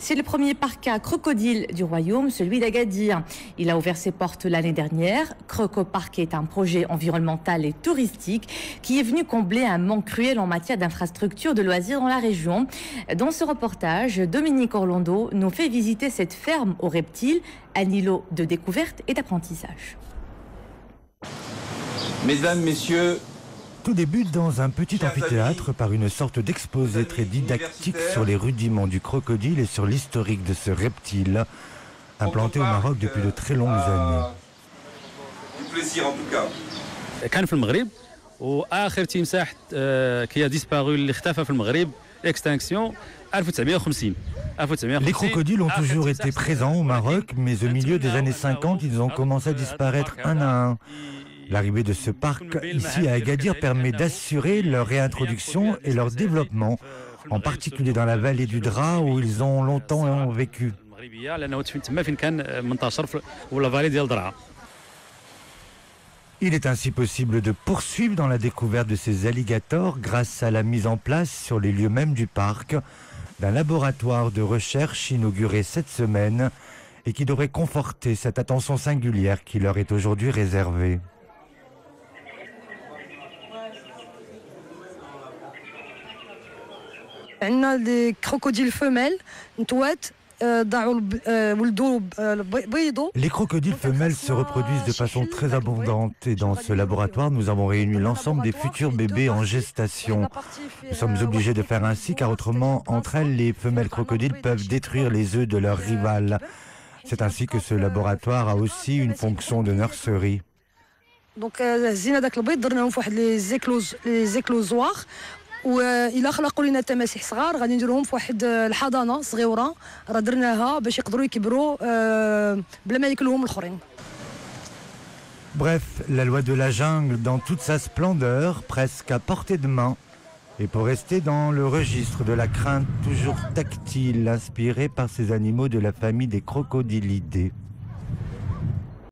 C'est le premier parc à crocodile du royaume, celui d'Agadir. Il a ouvert ses portes l'année dernière. Crocopark est un projet environnemental et touristique qui est venu combler un manque cruel en matière d'infrastructures de loisirs dans la région. Dans ce reportage, Dominique Orlando nous fait visiter cette ferme aux reptiles, un îlot de découverte et d'apprentissage. Mesdames, Messieurs, tout débute dans un petit amphithéâtre par une sorte d'exposé très didactique sur les rudiments du crocodile et sur l'historique de ce reptile, implanté au Maroc depuis de très longues années. Du plaisir en tout cas. كان في المغرب واخر تمساح qui a disparu اللي اختفى في المغرب extinction 1950. Les crocodiles ont toujours été présents au Maroc, mais au milieu des années 50, ils ont commencé à disparaître un à un. L'arrivée de ce parc ici à Agadir permet d'assurer leur réintroduction et leur développement, en particulier dans la vallée du Dra où ils ont longtemps vécu. Il est ainsi possible de poursuivre dans la découverte de ces alligators grâce à la mise en place sur les lieux mêmes du parc d'un laboratoire de recherche inauguré cette semaine et qui devrait conforter cette attention singulière qui leur est aujourd'hui réservée. On a des crocodiles femelles, les crocodiles femelles se reproduisent de façon très abondante et dans ce laboratoire, nous avons réuni l'ensemble des futurs bébés en gestation. Nous sommes obligés de faire ainsi car autrement, entre elles, les femelles crocodiles peuvent détruire les œufs de leurs rivales. C'est ainsi que ce laboratoire a aussi une fonction de nurserie. Donc, les éclosoires. وإلا خلقوا لنا تماسيح صغار غادي نديروهم في واحد الحضانه صغيره راه درناها باش يقدروا يكبروا بلا ما ياكلوهم الاخرين. Bref, la loi de la jungle dans toute sa splendeur, presque à portée de main. Et pour rester dans le registre de la crainte toujours tactile, inspirée par ces animaux de la famille des crocodilidés.